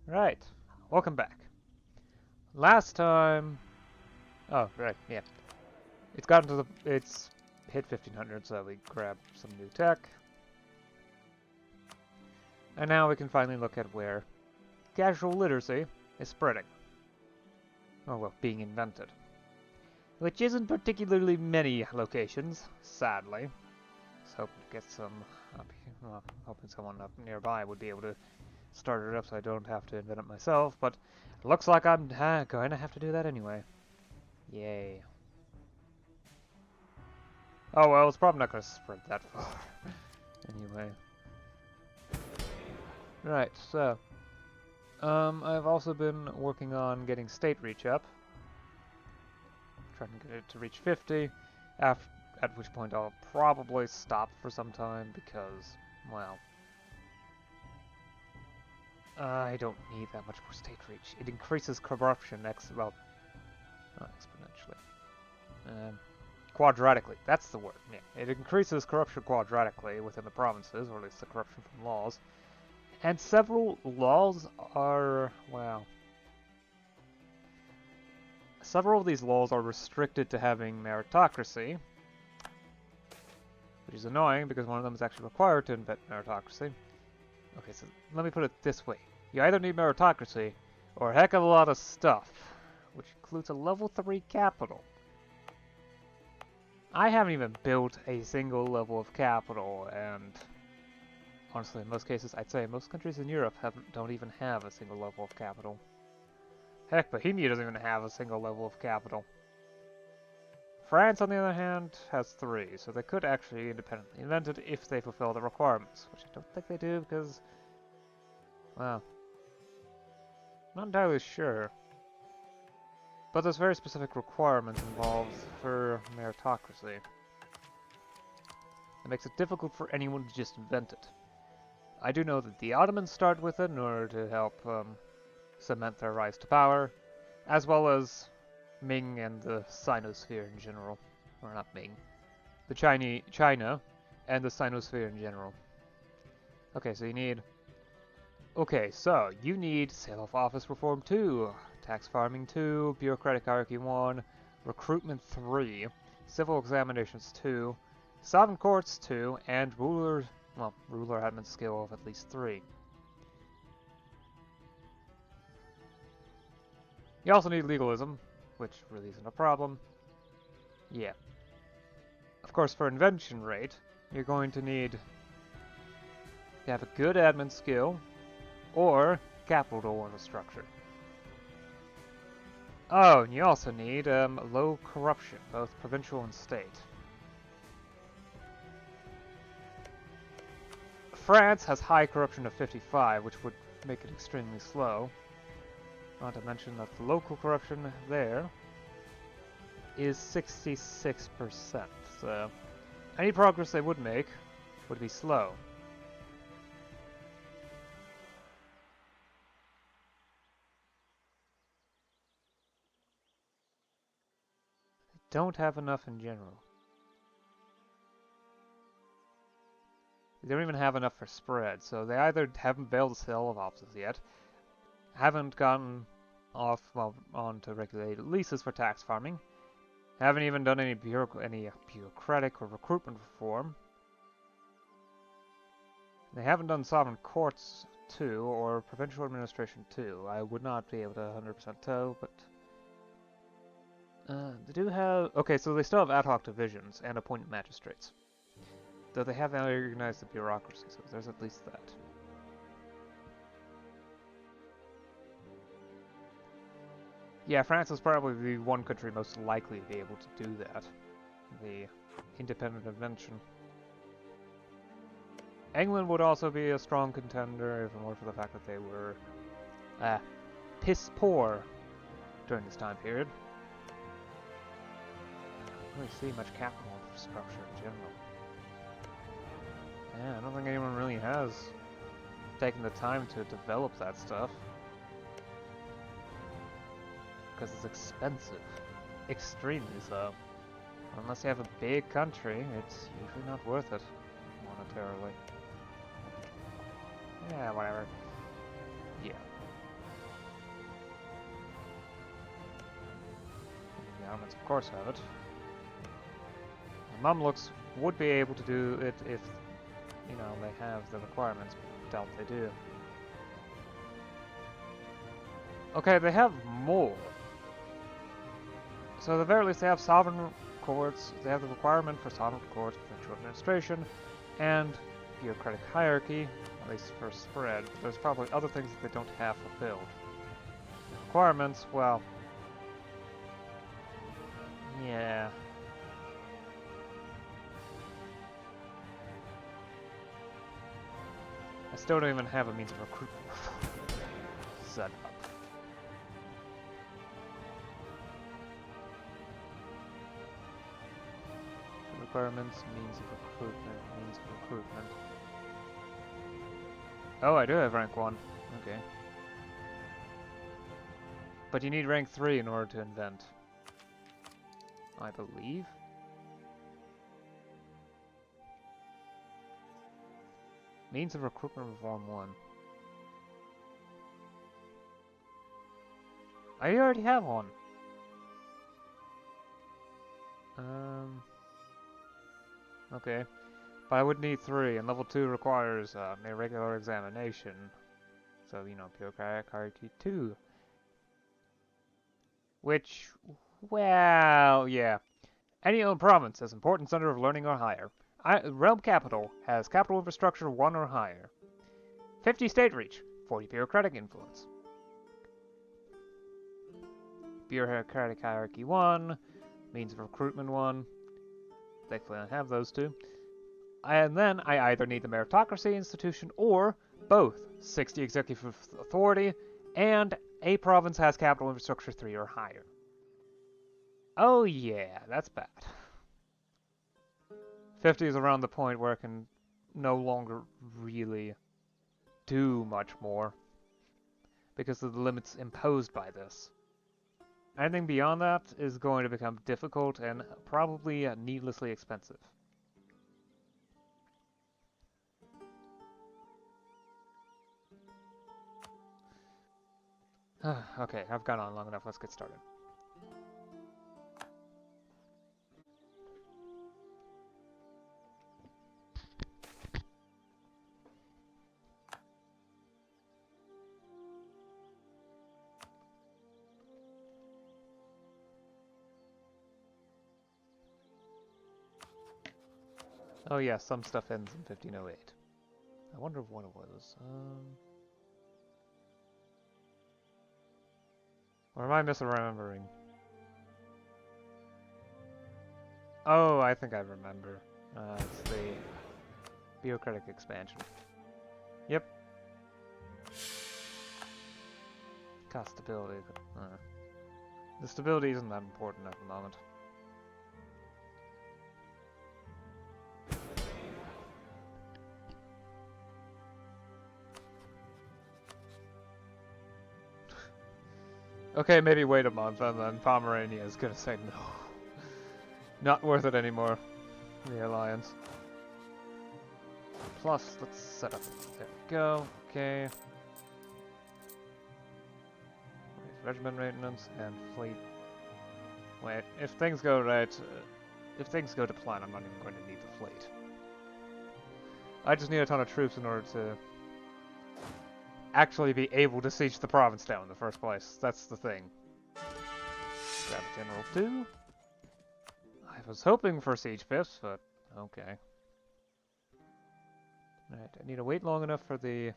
Right, welcome back. Last time... Oh, right, yeah. It's hit 1500, so we grab some new tech. And now we can finally look at where casual literacy is spreading. Oh, well, being invented. Which isn't particularly many locations, sadly. Just hoping to get some up here. Well, hoping someone up nearby would be able to start it up so I don't have to invent it myself, but it looks like I'm going to have to do that anyway. Yay. Oh well, it's probably not going to spread that far. Anyway. Right, so. I've also been working on getting state reach up. Trying to get it to reach 50, at which point I'll probably stop for some time because, well, I don't need that much more state reach. It increases corruption not exponentially. Quadratically, that's the word. Yeah, it increases corruption quadratically within the provinces, or at least the corruption from laws. And several laws are, well, several of these laws are restricted to having meritocracy, which is annoying because one of them is actually required to invent meritocracy. Okay, so let me put it this way. You either need meritocracy or a heck of a lot of stuff, which includes a level 3 capital. I haven't even built a single level of capital, and honestly, in most cases, I'd say most countries in Europe don't even have a single level of capital. Heck, Bohemia doesn't even have a single level of capital. France, on the other hand, has 3, so they could actually independently invent it if they fulfill the requirements, which I don't think they do because, well, I'm not entirely sure. But there's very specific requirements involved for meritocracy. It makes it difficult for anyone to just invent it. I do know that the Ottomans start with it in order to help cement their rise to power, as well as Ming and the Sinosphere in general. Or not Ming. The China and the Sinosphere in general. Okay, so you need... Okay, so you need Sale of Office Reform 2, Tax Farming 2, Bureaucratic Hierarchy 1, Recruitment 3, Civil Examinations 2, Sovereign Courts 2, and Ruler admin skill of at least 3. You also need Legalism, which really isn't a problem. Yeah. Of course, for invention rate, you're going to need to have a good admin skill, or capital infrastructure. Oh, and you also need low corruption, both provincial and state. France has high corruption of 55, which would make it extremely slow. Not to mention that the local corruption there is 66%, so any progress they would make would be slow. They don't have enough in general. They don't even have enough for spread, so they either haven't built a Sale of Offices yet, haven't gotten onto regulated leases for tax farming, haven't even done any bureaucratic or recruitment reform. They haven't done Sovereign Courts 2 or Provincial Administration 2. I would not be able to 100% tell, but they do have... Okay, so they still have ad hoc divisions and appointed magistrates. Though they haven't organized the bureaucracy, so there's at least that. Yeah, France is probably the one country most likely to be able to do that. The independent invention. England would also be a strong contender, if more for the fact that they were piss poor during this time period. I don't really see much capital infrastructure in general. Yeah, I don't think anyone really has taken the time to develop that stuff. Because it's expensive. Extremely so. Unless you have a big country, it's usually not worth it monetarily. Yeah, whatever. Yeah. requirements, of course, have it. The Mamluks would be able to do it if, you know, they have the requirements, but doubt they do. Okay, they have more. So at the very least, they have sovereign courts, they have the requirement for sovereign courts, provincial administration, and bureaucratic hierarchy, at least for spread. But there's probably other things that they don't have fulfilled. Requirements, well... yeah... I still don't even have a means of recruitment set up. Requirements, means of recruitment. Oh, I do have rank 1. Okay. But you need rank 3 in order to invent. I believe? Means of recruitment reform 1. I already have one. Okay. But I would need 3, and level 2 requires a regular examination. So, you know, bureaucratic hierarchy 2. Which, well, yeah. Any own province has important center of learning or higher. Realm capital has capital infrastructure 1 or higher. 50 state reach, 40 bureaucratic influence. Bureaucratic hierarchy 1, means of recruitment 1. Thankfully I have those 2. And then I either need the meritocracy institution or both 60 executive authority and a province has capital infrastructure 3 or higher. Oh yeah, that's bad. 50 is around the point where I can no longer really do much more because of the limits imposed by this. Anything beyond that is going to become difficult and probably needlessly expensive. Okay, I've gone on long enough. Let's get started. Oh yeah, some stuff ends in 1508. I wonder what it was. Or am I misremembering? Oh, I think I remember. It's the bureaucratic expansion. Yep. Cost stability. The stability isn't that important at the moment. Okay, maybe wait a month and then Pomerania is gonna say no. Not worth it anymore. The alliance. Plus, let's set up. There we go. Okay. Regiment maintenance and fleet. Wait, if things go right, if things go to plan, I'm not even going to need the fleet. I just need a ton of troops in order to actually be able to siege the province down in the first place. That's the thing. Grab a General 2. I was hoping for siege 5th, but okay. Alright, I need to wait long enough for the...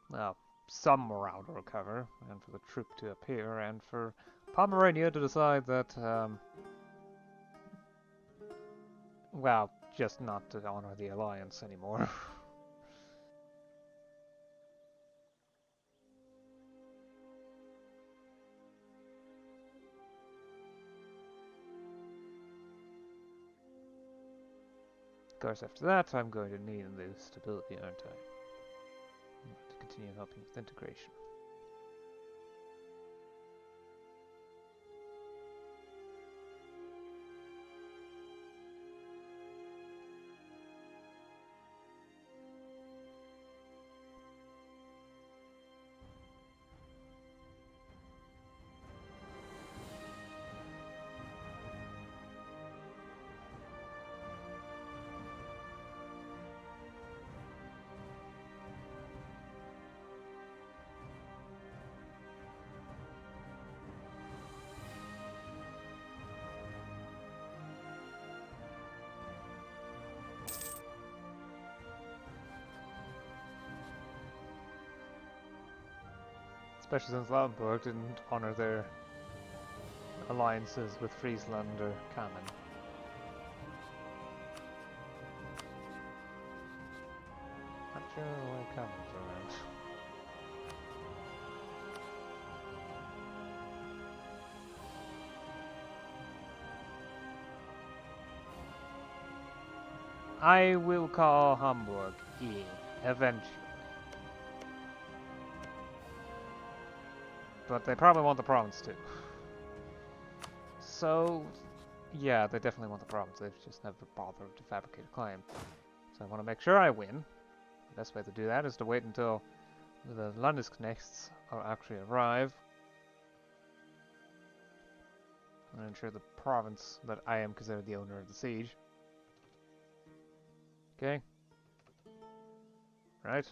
well, some morale to recover, and for the troop to appear, and for Pomerania to decide that, well, just not to honor the alliance anymore. Of course, after that, I'm going to need the stability, aren't I? To continue helping with integration. Especially since Lauenburg didn't honor their alliances with Friesland or Kamen. Not sure why Kamen's around. I will call Hamburg in eventually. But they probably want the province too. So, yeah, they definitely want the province. They've just never bothered to fabricate a claim. So I want to make sure I win. The best way to do that is to wait until the Landesknechts actually arrive. And ensure the province that I am considered the owner of the siege. Okay. Right.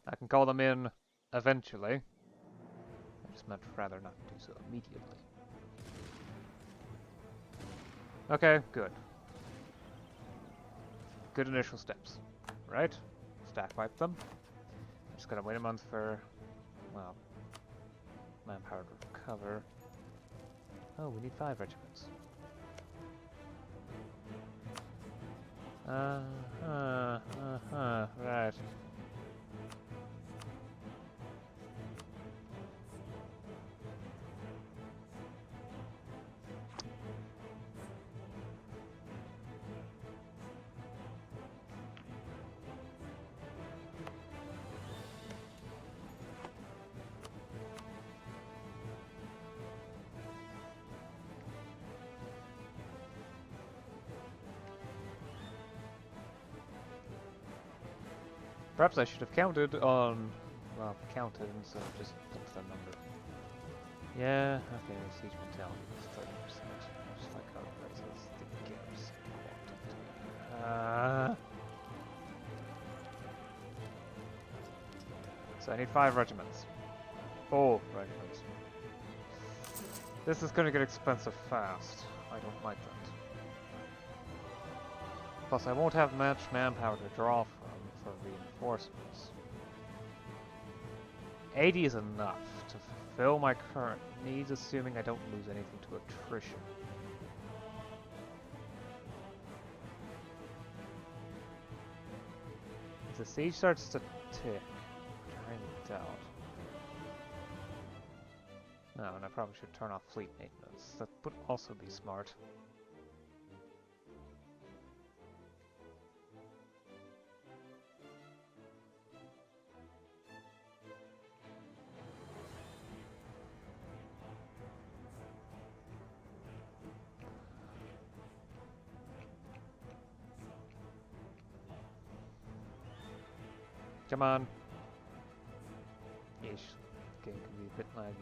I can call them in eventually. I just meant rather not do so immediately. Okay, good. Good initial steps. Right? Stack wipe them. Just gotta wait a month for, well, manpower to recover. Oh, we need 5 regiments. Right. Perhaps I should have counted on, well, counted instead of just put the number. Yeah, okay, siege mentality is 30%. Just like how it raises the garrison quantity. So I need 5 regiments. 4 regiments. This is gonna get expensive fast. I don't like that. Plus, I won't have much manpower to draw from for reinforcements. 80 is enough to fulfill my current needs, assuming I don't lose anything to attrition. If the siege starts to tick, which I highly doubt. No, and I probably should turn off fleet maintenance. That would also be smart. Come on. Yeesh. Game can be a bit laggy.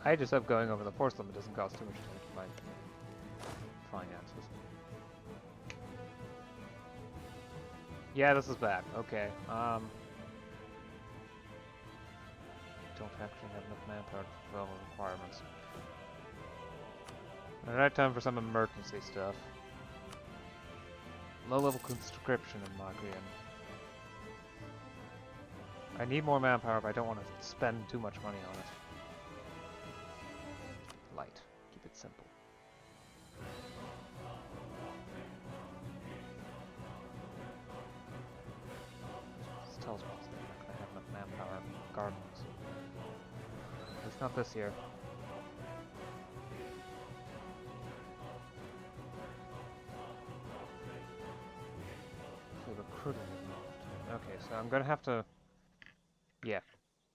I just hope going over the force limit doesn't cost too much to my finances. Yeah, this is bad. Okay. Don't actually have enough manpower to fulfill the requirements. Alright, time for some emergency stuff. Low-level conscription in Magrian. I need more manpower, but I don't want to spend too much money on it. Light. Keep it simple. This tells me they're not going to have enough manpower in gardens. At least not this year. So recruiting. Okay, so I'm going to have to... Yeah.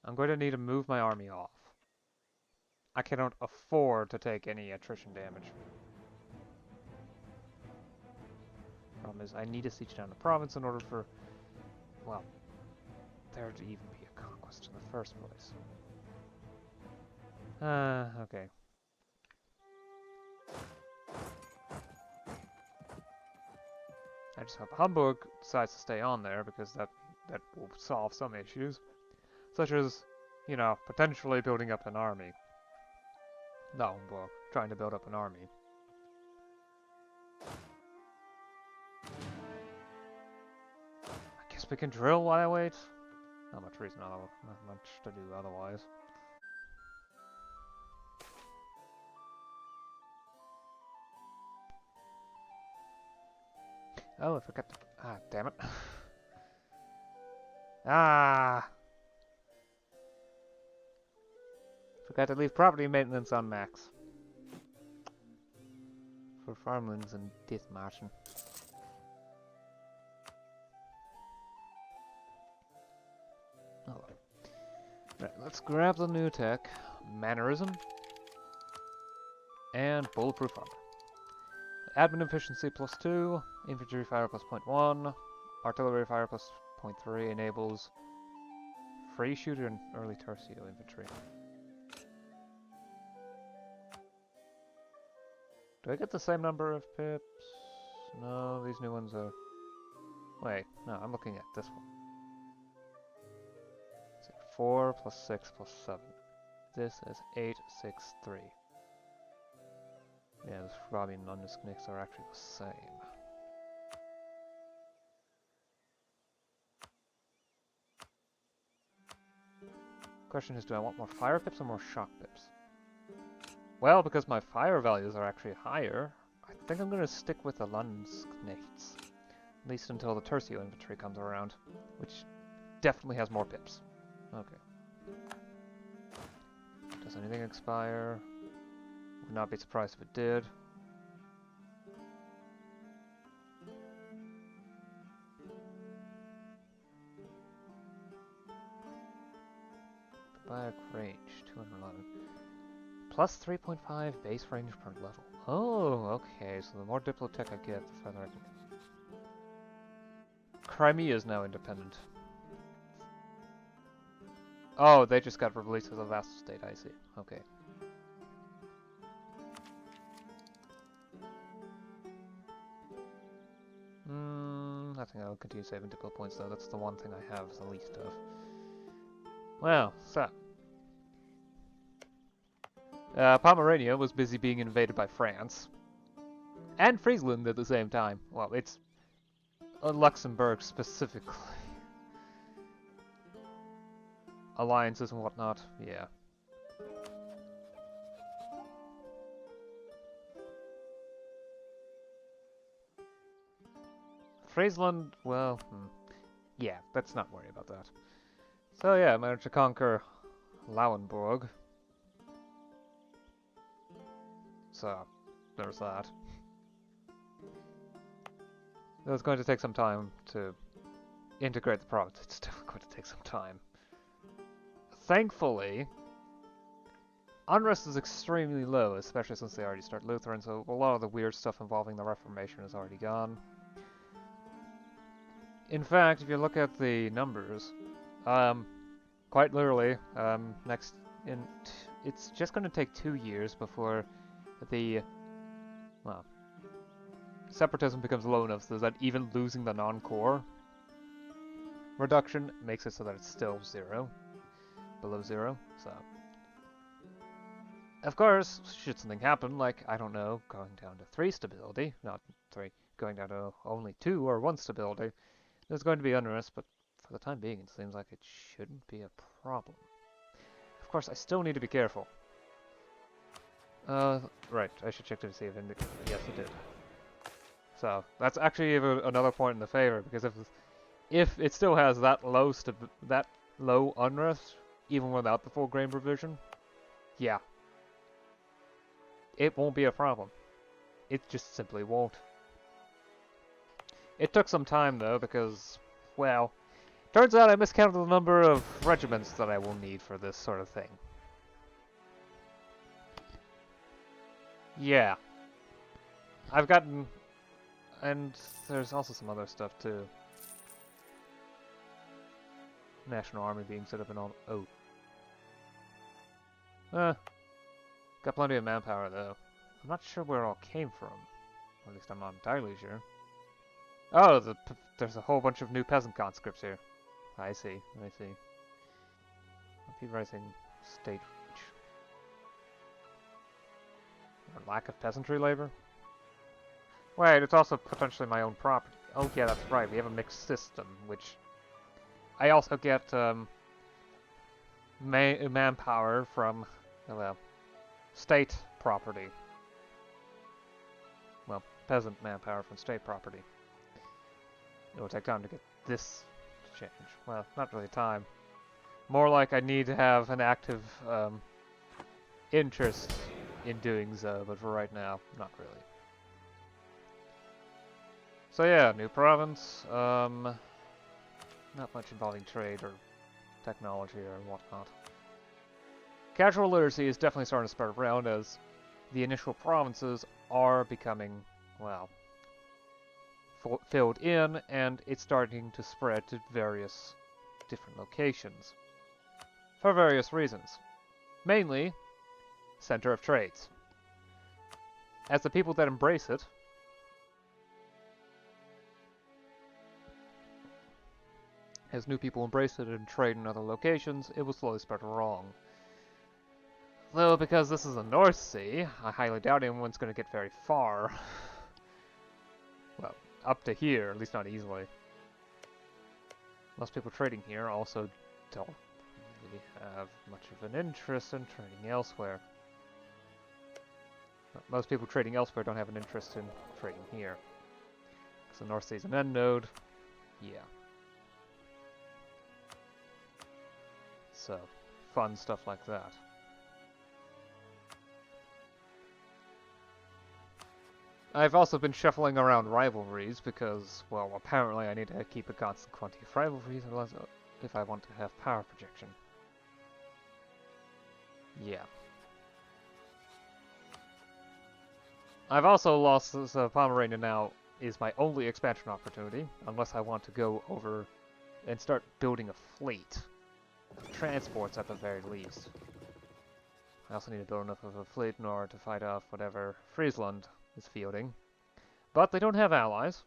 I'm going to need to move my army off. I cannot afford to take any attrition damage. Problem is, I need to siege down the province in order for, well, there to even be a conquest in the first place. Okay. I just hope Hamburg decides to stay on there because that will solve some issues, such as, you know, potentially building up an army. No, well, trying to build up an army. I guess we can drill while I wait. Not much reason, not much to do otherwise. Oh, I forgot to... Ah, damn it. Ah! Forgot to leave property maintenance on max. For farmlands in Dithmarschen. Oh. Right, let's grab the new tech. Mannerism. And bulletproof armor. Admin efficiency +2, infantry fire +0.1, artillery fire +0.3 enables free shooter and early tercio infantry. Do I get the same number of pips? No, these new ones are... Wait, no, I'm looking at this one. It's like 4 + 6 + 7. This is 8, 6, 3. Yeah, the Robbie and Nunnisknicks are actually the same. Question is, do I want more fire pips or more shock pips? Well, because my fire values are actually higher, I think I'm going to stick with the Landsknechts. At least until the tercio infantry comes around, which definitely has more pips. Okay. Does anything expire? Would not be surprised if it did. Back range, 211. Plus 3.5 base range per level. Oh, okay, so the more Diplotech I get, the further I can... Crimea is now independent. Oh, they just got released as a vassal state, I see. Okay. I think I'll continue saving Diplo points though, that's the one thing I have the least of. Well, so... Pomerania was busy being invaded by France. And Friesland at the same time. Well, it's... Luxembourg specifically. Alliances and whatnot, yeah. Friesland, well, yeah, let's not worry about that. So yeah, I managed to conquer Lauenburg. So, there's that. It was going to take some time to integrate the province. It's still going to take some time. Thankfully, unrest is extremely low, especially since they already start Lutheran, so a lot of the weird stuff involving the Reformation is already gone. In fact, if you look at the numbers, quite literally, it's just going to take 2 years before the, well, separatism becomes low enough so that even losing the non-core reduction makes it so that it's still below zero, so. Of course, should something happen, like, I don't know, going down to 3 stability, not 3, going down to only 2 or 1 stability, there's going to be unrest, but for the time being, it seems like it shouldn't be a problem. Of course, I still need to be careful. Right, I should check to see if yes, it did. So, that's actually another point in the favor, because if it still has that low unrest, even without the full grain provision, yeah. It won't be a problem. It just simply won't. It took some time, though, because, well, turns out I miscounted the number of regiments that I will need for this sort of thing. Yeah. I've gotten... And there's also some other stuff, too. National Army being set up and all... Oh. Got plenty of manpower, though. I'm not sure where it all came from. Or at least I'm not entirely sure. Oh, there's a whole bunch of new peasant conscripts here. I see, I see. Keep rising state reach. Or lack of peasantry labor? Wait, it's also potentially my own property. Oh yeah, that's right, we have a mixed system, which... I also get, manpower from, well, state property. Well, peasant manpower from state property. It will take time to get this to change. Well, not really time. More like I need to have an active interest in doing so, but for right now, not really. So yeah, new province. Not much involving trade or technology or whatnot. Casual literacy is definitely starting to spread around as the initial provinces are becoming, well, filled in, and it's starting to spread to various different locations. For various reasons. Mainly, center of trades. As the people that embrace it, as new people embrace it and trade in other locations, it will slowly spread along. Though, because this is the North Sea, I highly doubt anyone's going to get very far. Well, up to here, at least not easily. Most people trading here also don't really have much of an interest in trading elsewhere. Most people trading elsewhere don't have an interest in trading here. Because the North Sea is an end node. Yeah. So, fun stuff like that. I've also been shuffling around rivalries because, well, apparently I need to keep a constant quantity of rivalries if I want to have power projection. Yeah. I've also lost, so Pomerania now is my only expansion opportunity, unless I want to go over and start building a fleet. Transports at the very least. I also need to build enough of a fleet in order to fight off whatever Friesland is fielding. But they don't have allies,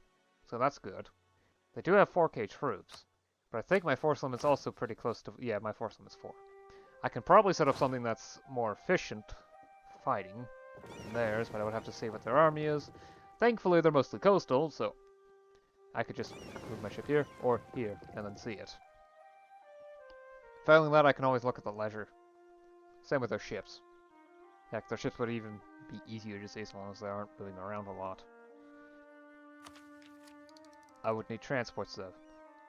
so that's good. They do have 4K troops, but I think my force limit's also pretty close to... Yeah, my force limit's 4. I can probably set up something that's more efficient fighting than theirs, but I would have to see what their army is. Thankfully, they're mostly coastal, so I could just move my ship here, or here, and then see it. Failing that, I can always look at the leisure. Same with their ships. Heck, their ships would even be easier to see as long as they aren't moving around a lot. I would need transports, though.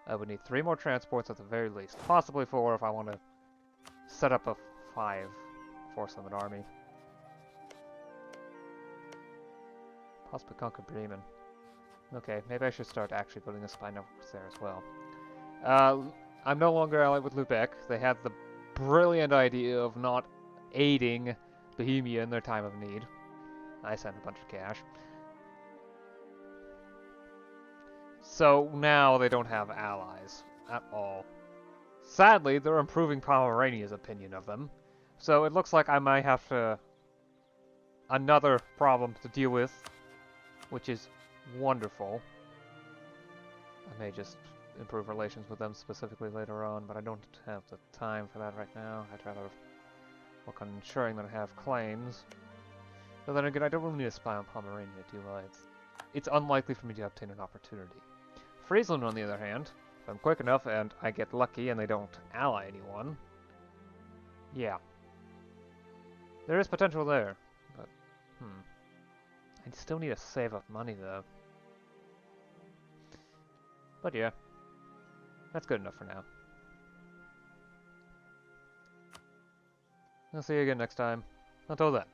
I would need 3 more transports at the very least. Possibly 4 if I want to set up a 5 force limit army. Possibly conquer Bremen. Okay, maybe I should start actually building a spy network there as well. I'm no longer allied with Lubeck. They had the brilliant idea of not aiding Bohemia in their time of need. I sent a bunch of cash. So now they don't have allies at all. Sadly, they're improving Pomerania's opinion of them. So it looks like I might have to... another problem to deal with, which is wonderful. I may just improve relations with them specifically later on, but I don't have the time for that right now. I'd rather work on ensuring that I have claims. But then again, I don't really need to spy on Pomerania, do I? It's unlikely for me to obtain an opportunity. Friesland, on the other hand, if I'm quick enough and I get lucky and they don't ally anyone, yeah. There is potential there, but, I still need to save up money, though. But yeah, that's good enough for now. I'll see you again next time. Until then.